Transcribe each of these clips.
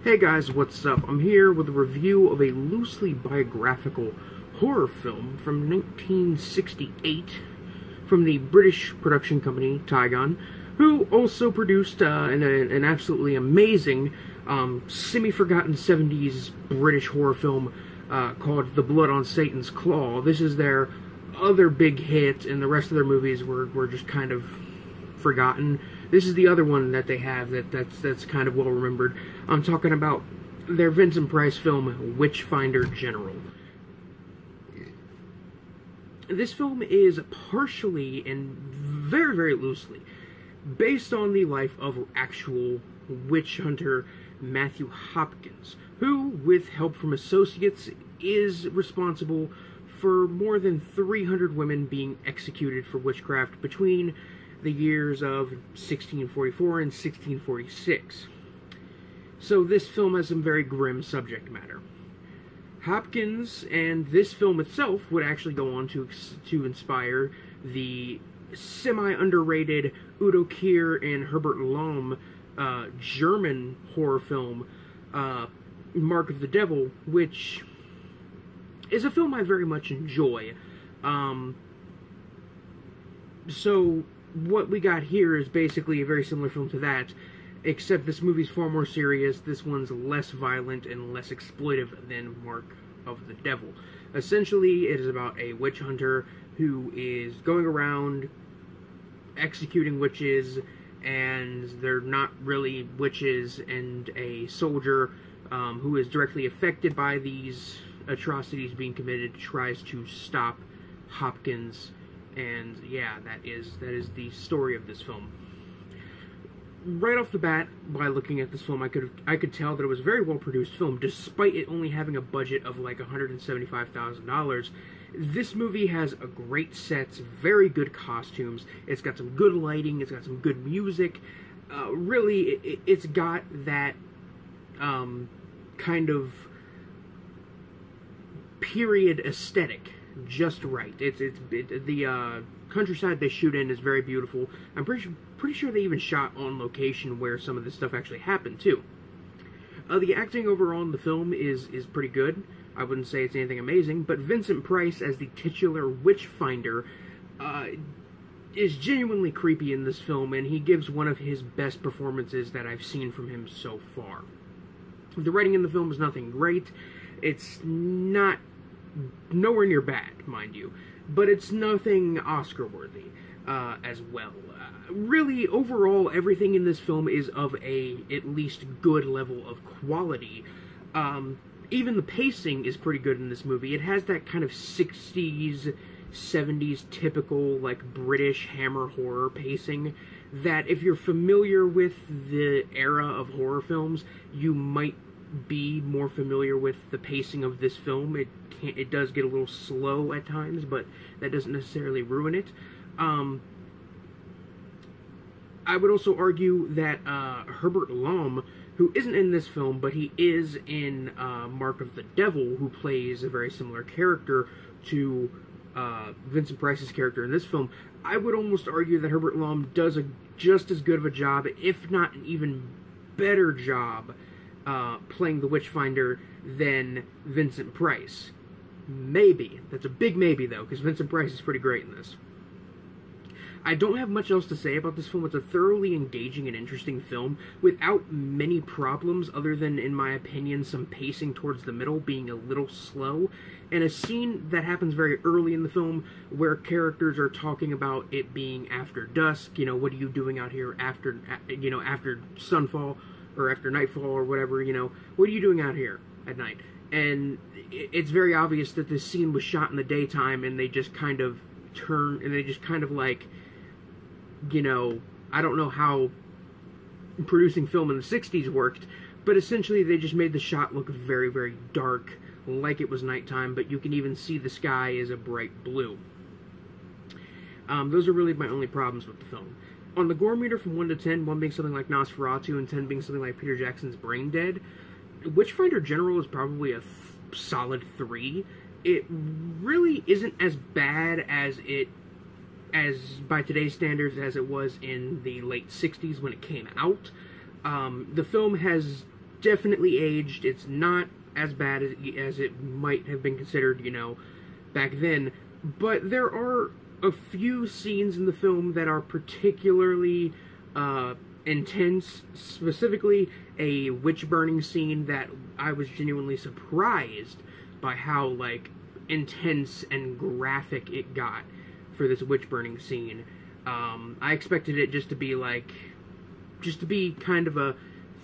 Hey guys, what's up? I'm here with a review of a loosely biographical horror film from 1968 from the British production company Tygon, who also produced an absolutely amazing semi-forgotten 70s British horror film called The Blood on Satan's Claw. This is their other big hit, and the rest of their movies were just kind of forgotten. This is the other one that they have that's kind of well remembered. I'm talking about their Vincent Price film, Witchfinder General. This film is partially and very, very loosely based on the life of actual witch hunter Matthew Hopkins, who, with help from associates, is responsible for more than 300 women being executed for witchcraft between the years of 1644 and 1646. So this film has some very grim subject matter. Hopkins and this film itself would actually go on to inspire the semi-underrated Udo Kier and Herbert Lom German horror film, Mark of the Devil, which is a film I very much enjoy. So what we got here is basically a very similar film to that, except this movie's far more serious. This one's less violent and less exploitive than Mark of the Devil. Essentially, it is about a witch hunter who is going around executing witches, and they're not really witches, and a soldier who is directly affected by these atrocities being committed tries to stop Hopkins. And yeah, that is the story of this film. Right off the bat, by looking at this film, I could tell that it was a very well produced film, despite it only having a budget of like $175,000. This movie has a great sets, very good costumes. It's got some good lighting. It's got some good music. Really, it's got that kind of period aesthetic just right. The countryside they shoot in is very beautiful. I'm pretty sure they even shot on location where some of this stuff actually happened too. The acting overall in the film is pretty good. I wouldn't say it's anything amazing, but Vincent Price as the titular Witchfinder is genuinely creepy in this film, and he gives one of his best performances that I've seen from him so far. The writing in the film is nothing great. It's nowhere near bad, mind you, but it's nothing Oscar-worthy as well. Really, overall, everything in this film is of a at least good level of quality. Even the pacing is pretty good in this movie. It has that kind of 60s, 70s typical, like, British hammer horror pacing that if you're familiar with the era of horror films, you might be more familiar with the pacing of this film. It does get a little slow at times, but that doesn't necessarily ruin it. I would also argue that Herbert Lom, who isn't in this film, but he is in Mark of the Devil, who plays a very similar character to Vincent Price's character in this film, I would almost argue that Herbert Lom does just as good of a job, if not an even better job, playing the Witchfinder than Vincent Price. Maybe. That's a big maybe, though, because Vincent Price is pretty great in this. I don't have much else to say about this film. It's a thoroughly engaging and interesting film without many problems, other than, in my opinion, some pacing towards the middle being a little slow, and a scene that happens very early in the film where characters are talking about it being after dusk. You know, what are you doing out here after sunfall, or after nightfall, or whatever, you know, what are you doing out here at night? And it's very obvious that this scene was shot in the daytime, and they just kind of like, you know, I don't know how producing film in the 60s worked, but essentially they just made the shot look very, very dark, like it was nighttime, but you can even see the sky is a bright blue. Those are really my only problems with the film. On the gore meter from 1 to 10, 1 being something like Nosferatu and 10 being something like Peter Jackson's Brain Dead, Witchfinder General is probably a solid 3. It really isn't as bad as by today's standards as it was in the late 60s when it came out. The film has definitely aged. It's not as bad as it might have been considered, you know, back then. But there are a few scenes in the film that are particularly intense. Specifically, a witch-burning scene that I was genuinely surprised by how, like, intense and graphic it got for this witch-burning scene. I expected it just to be, like, kind of a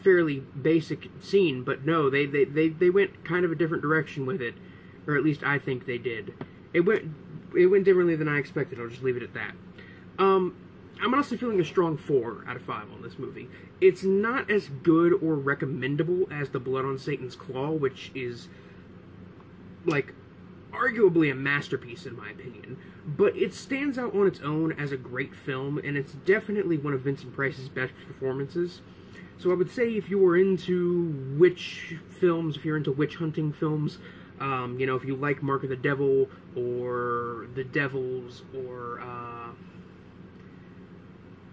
fairly basic scene, but no, they went kind of a different direction with it, or at least I think they did. It went differently than I expected. I'll just leave it at that. I'm honestly feeling a strong 4 out of 5 on this movie. It's not as good or recommendable as The Blood on Satan's Claw, which is, like, arguably a masterpiece in my opinion, but it stands out on its own as a great film, and it's definitely one of Vincent Price's best performances. So I would say if you were into witch films, if you're into witch hunting films, you know, if you like Mark of the Devil, or The Devils, or,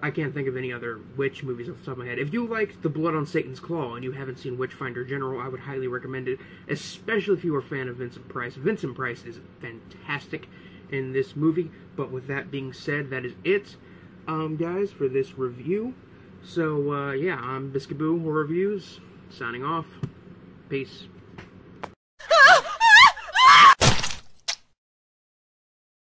I can't think of any other witch movies off the top of my head. If you liked The Blood on Satan's Claw and you haven't seen Witchfinder General, I would highly recommend it, especially if you are a fan of Vincent Price. Vincent Price is fantastic in this movie, but with that being said, that is it, guys, for this review. So, yeah, I'm Biscuit Boo Horror Reviews, signing off. Peace.